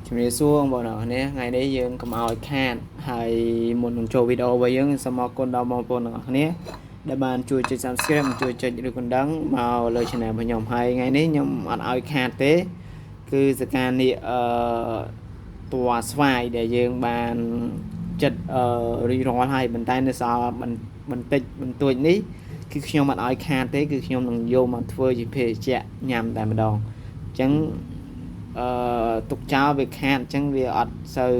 ជំរាបសួរបងប្អូននេះថ្ងៃនេះយើងកុំឲ្យខាតហើយមុននឹងចូលវីដេអូរបស់យើងសូមអរគុណដល់បងប្អូនទាំងអស់គ្នាដែលបានជួយចុច Subscribe ជួយចុចរូបកណ្ដឹងមកលើ Channel របស់ខ្ញុំហើយថ្ងៃនេះខ្ញុំអត់ឲ្យខាតទេគឺសកានេះពណ៌ស្វាយដែលយើងបានចិត្តរីរាល់ហើយបន្តែនៅសល់បន្តិចបន្តួចនេះគឺខ្ញុំអត់ឲ្យខាតទេគឺខ្ញុំនឹងយកមកធ្វើជាភេសជ្ជៈញ៉ាំតែម្ដងអញ្ចឹងទុកចោលវាខាតអញ្ចឹងវាអត់សូវ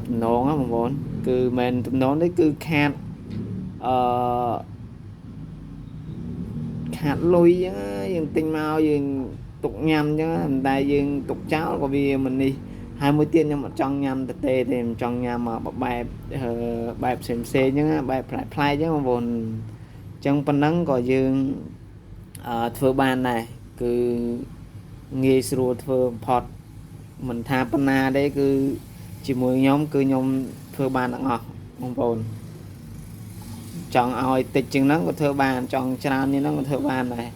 ទំនងណាបងប្អូនគឺមិនទំនងនេះគឺខាតខាតលុយអញ្ចឹងយើងទិញមកយើងទុកញ៉ាំអញ្ចឹងតែយើងទុកចោលក៏វាមិននេះហើយមួយទៀតខ្ញុំអត់ចង់ញ៉ាំទេខ្ញុំចង់ញ៉ាំមកបែបផ្សេងអញ្ចឹងបែបប្លែកអញ្ចឹងបងប្អូនអញ្ចឹងប៉ុណ្ណឹងក៏យើងធ្វើបានដែរគឺងាយស្រួលធ្វើបំផុតមិនថាប៉ុណ្ណាទេគឺជាមួយខ្ញុំគឺខ្ញុំធ្វើបានទាំងអស់បងប្អូនចង់ឲ្យតិចជាងហ្នឹងក៏ធ្វើបានចង់ច្រើនជាងហ្នឹងក៏ធ្វើបានដែរ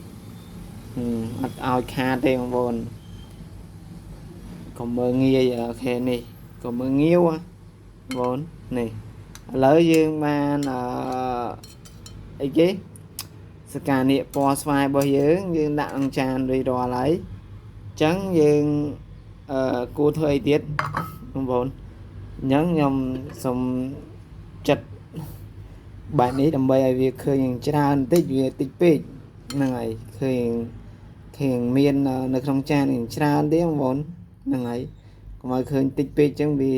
អត់ឲ្យខាតទេបងប្អូនកុំមើលងាយអូខេនេះកុំមើលងាវបងប្អូននេះឥឡូវយើងបានអីគេសកានេះពណ៌ស្វាយរបស់យើងដាក់ក្នុងចានរួចរាល់ហើយអញ្ចឹងយើងគួរធ្វើអីទៀតបងប្អូនអញ្ចឹងខ្ញុំសូមចិត្តបែបនេះដើម្បីឲ្យវាឃើញច្រើនបន្តិចវាតិចពេកហ្នឹងហើយឃើញមាននៅក្នុងចានច្រើនទេបងប្អូនហ្នឹងហើយកុំឲ្យឃើញតិចពេកអញ្ចឹងវា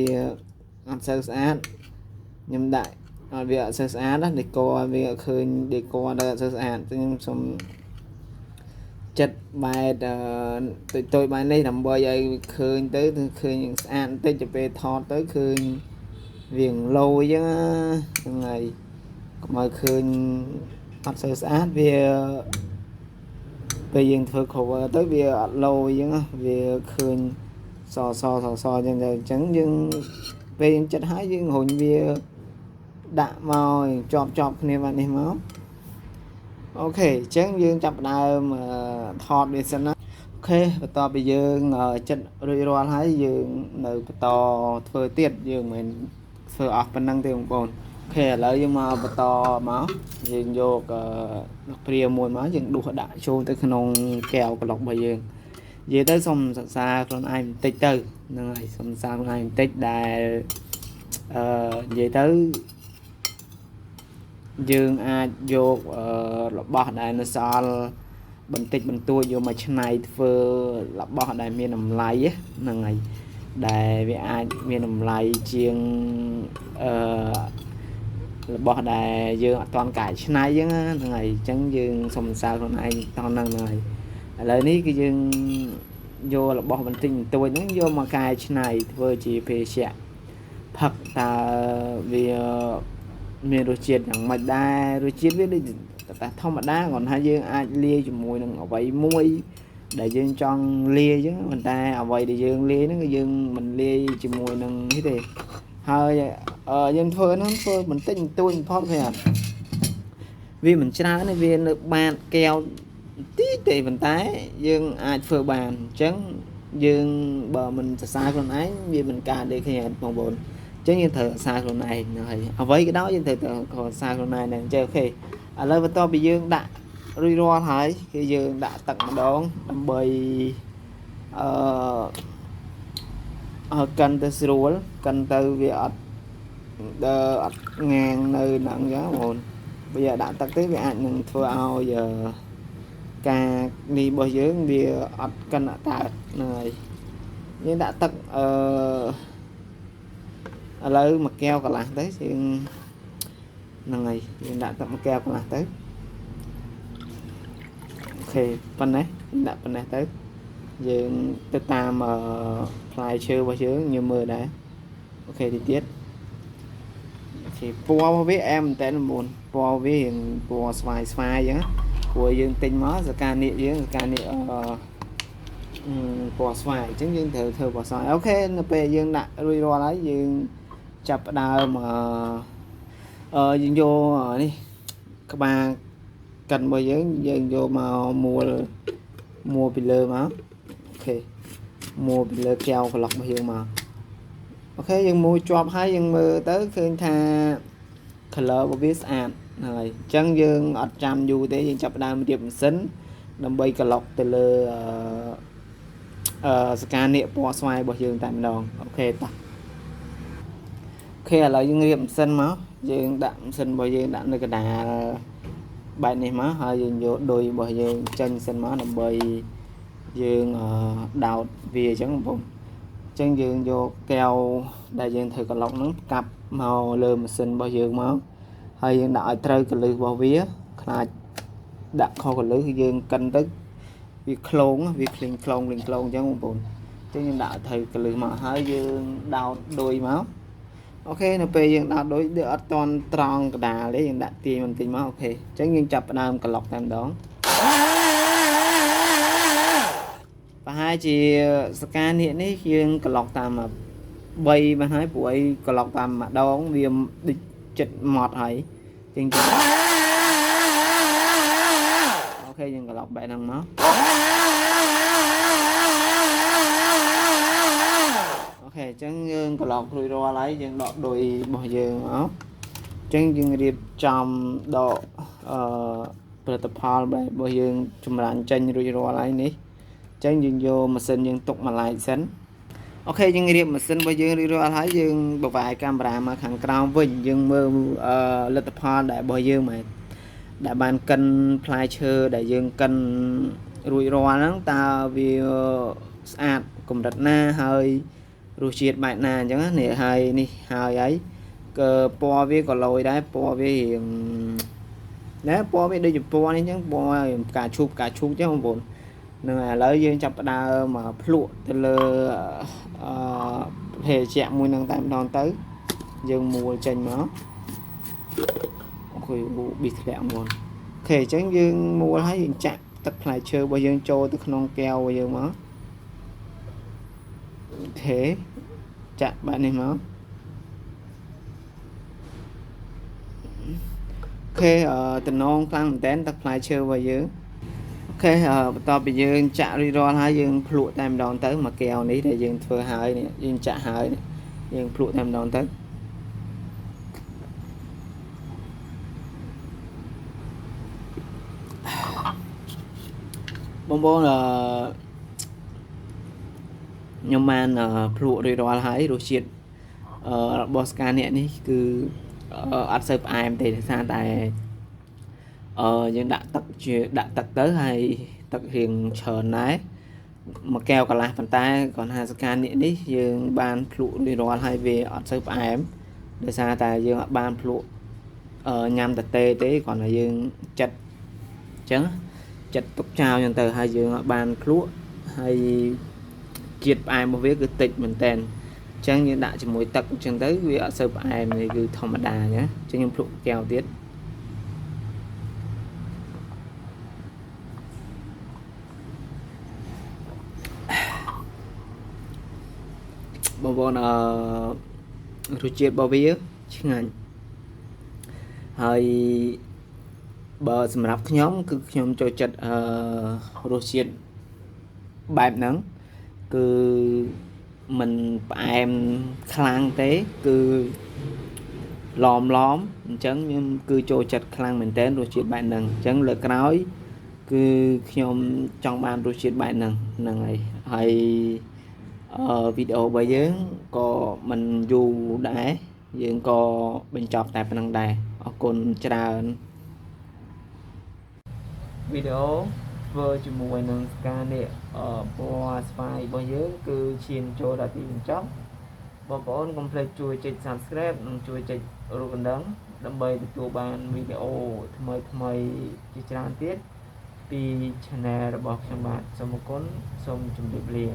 អត់សូវស្អាតខ្ញុំដាក់ឲ្យវាអត់សូវស្អាតណាដេកឲ្យវាឃើញដេកដល់អត់សូវស្អាតខ្ញុំសូមចិត្តបែបតូចបែបនេះដើម្បីឲ្យឃើញទៅឃើញស្អាតបន្តិចទៅពេលថតទៅឃើញវាឡូអញ្ចឹងហ្នឹងហើយកុំឲ្យឃើញអត់សូវស្អាតវាពេលយើងធ្វើ cover ទៅវាអត់ឡូអញ្ចឹងវាឃើញសអញ្ចឹងទៅអញ្ចឹងយើងពេលយើងចិត្តហើយយើងរុញវាដាក់មកជាប់គ្នាបែបនេះមកអូខេអញ្ចឹងយើងចាប់ផ្ដើមថតវាសិនណាអូខេបន្ទាប់ពីយើងចិត្តរួចរាល់ហើយយើងនៅបន្តធ្វើទៀតយើងមិនធ្វើអស់ប៉ុណ្ណឹងទេបងប្អូនអូខេឥឡូវយើងមកបន្តមកយើងយកព្រាមួយមកយើងដួសដាក់ចូលទៅក្នុងកែវប្លុករបស់យើងនិយាយទៅសុំសរសើរខ្លួនឯងបន្តិចទៅហ្នឹងហើយសុំសរសើរខ្លួនឯងបន្តិចដែលនិយាយទៅយើងអាចយករបស់ដែលនៅសល់បន្តិចបន្តួចយកមកច្នៃធ្វើរបស់ដែលមានតម្លៃហ្នឹងហើយដែលវាអាចមានតម្លៃជាងរបស់ដែលយើងអត់ទាន់កែច្នៃអញ្ចឹងហ្នឹងហើយអញ្ចឹងយើងសុំសរសើរខ្លួនឯងតោះហ្នឹងហើយឥឡូវនេះគឺយើងយករបស់បន្តិចបន្តួចហ្នឹងយកមកកែច្នៃធ្វើជាភេសជ្ជៈផឹកតើវាមានរសជាតិយ៉ាងម៉េចដែររសជាតិវាដូចតែធម្មតាគ្រាន់តែយើងអាចលាយជាមួយនឹងអ្វីមួយដែលយើងចង់លាយអញ្ចឹងប៉ុន្តែអ្វីដែលយើងលាយហ្នឹងគឺយើងមិនលាយជាមួយនឹងនេះទេហើយយើងធ្វើហ្នឹងធ្វើបន្តិចបន្តួចបំផុតវាមិនច្រើនទេវានៅបាតកែវតិចទេប៉ុន្តែយើងអាចធ្វើបានអញ្ចឹងយើងបើមិនសរសើរខ្លួនឯងវាមិនកើតទេឃើញបងប្អូនអញ្ចឹងយើងត្រូវសរសើរខ្លួនឯងហ្នឹងហើយអ្វីក៏ដោយយើងត្រូវសរសើរខ្លួនឯងដែរអញ្ចឹងអូខេឥឡូវបន្ទាប់ពីយើងដាក់រួចរាល់ហើយគឺយើងដាក់ទឹកម្ដងដើម្បីកាន់ទៅស្រួលកាន់ទៅវាអត់ងាងនៅហ្នឹងអញ្ចឹងបងប្អូនបើដាក់ទឹកទេវាអាចនឹងធ្វើឲ្យការនេះរបស់យើងវាអត់កាន់អត់កើតហ្នឹងហើយយើងដាក់ទឹកឥឡូវមួយកែវកន្លះទៅយើងហ្នឹងហើយយើងដាក់ទឹកមួយកែវកន្លះទៅអូខេប៉ុណ្ណេះដាក់ប៉ុណ្ណេះទៅយើងទៅតាមផ្លែឈើរបស់យើងញើមើលដែរអូខេទីទៀតអូខេពណ៌របស់វាអែមមែនតើ9ពណ៌វារៀងពណ៌ស្វាយអញ្ចឹងព្រោះយើងទិញមកសកានេះយើងសកានេះពណ៌ស្វាយអញ្ចឹងយើងត្រូវធ្វើពណ៌ស្វាយអូខេនៅពេលយើងដាក់រួចរាល់ហើយយើងចាប់ផ្ដើមយើងយកនេះក្បាលកិនរបស់យើងយកមកមួលពីលើមកអូខេ mua bị lơ keo của lọc bao nhiêu mà ok nhưng mua chọp hay nhưng mơ tới khi tha color của biết sàn rồi chân dương ở trăm du thế nhưng chập đam điểm xính đâm bay cả lọc từ lơ scan niệm po xoay bao nhiêu tại mình đòn ok ta khi là dương niệm sân máu dương đạm sân bao nhiêu đạm nơi cái đà bài này má hơi dương vô đôi bao nhiêu chân sân máu đâm bay dương đào về chẳng vùng chân dương vô keo đại dương thời còn lọc nó cặp màu lơ mà sinh bao dương máu hay dương đợi trơi cái lư bao vía là đặt kho cái lư dương cân tức việc clone việc clone chẳng vùng chứ nhưng đợi thời cái lư mà hơi dương đào đôi máu ok nó về dương đào đôi được toàn tròn cái đà lấy dương đặt tiền mình tính máu ok chứ nhưng chập nam cả lọc tam đó và hai chị scan hiện ấy dương cả lọc tam mà bay mà hai buổi cả lọc tam mà đâu cũng viêm địch chật mọt ấy chừng ok dương cả lọc bạn năng nó ok chân dương cả lọc rồi ra lấy dương đọt đôi bao giờ máu chân dương điệp trong độ protocol bao giờ chùm lạnh chân rồi ra lấy ní chân dương vô mà xin dương tục mà lại sánh ok dương điệp mà xin bao giờ đi ra thấy dương một vài camera mà thằng cao vinh dương mơ protocol đại bao giờ mà đã ban cân fly để dương cân rủi ro nó ta vì sạch cùng đặt na hơi rồi triệt bạn nè chẳng nè hơi đi hơi ấy cơ po với còn lôi đấy po với hiện đấy po với đây chụp po này chẳng po cả chụp chứ không buồn nên là lấy dương chập đa mà lụa từ lơ hệ chạm mùi năng tạm đòn tới dương mùa tranh nó khôi bị lẹo luôn thể tránh dương mua thấy dương chạm tập lại chơi bao dương trôi tức non keo bao dương nó thế chạm bạn này nó ok tình non tăng tén tập lại chơi bao dương ok to bây giờ chạm đi ra hai dương lụa tam đòn tới mà keo ní để dương phơi hơi này dương chạm hơi này dương lụa tam đòn tới bông là nhưng mà lụa đi ra hai rồi chuyện boss can này ní cứ ăn sập ai thì sao tại nhưng đã tật tới hay thực hiện chờ nái mà keo cả lại phần tay còn hai scan điện đi dương ban phụ đi rồi hay về ở sớp em để xa tại dương ban phụ nhằm tật tê tế còn là dương chặt chấn chặt tốc trao nhân từ hai dương ban lúa hay triệt ai một việc cứ tịch mình tên chẳng như đã chỉ mỗi tật chân tới vì ở sớp em thì cứ thông đà nhé cho những phụ keo tiết bao gồm rồi chết bao vía chứ ngành hơi bờ sầm rạp nhóm cứ nhóm cho chật rồi chết bài nắng cứ mình em khang tế cứ lóm chấn nhưng cứ cho chật khang mình tên rồi chết bài nắng chấn lực nói cứ nhóm trong ban rồi chết bài nắng này hay video bây giờ có mình dù đã dương có bên chọc tại phần đài ở con trà video vừa chụp mùi nâng ca nè ở po spy bây giờ cứ chiên cho đã tìm chóc và có ơn complete chui chạy subscribe nâng chui chạy rụng đấng đâm bày tụ bàn video thay chỉ tràn tiết vì channel bọc trong bạn xong một con xong chuẩn bị liền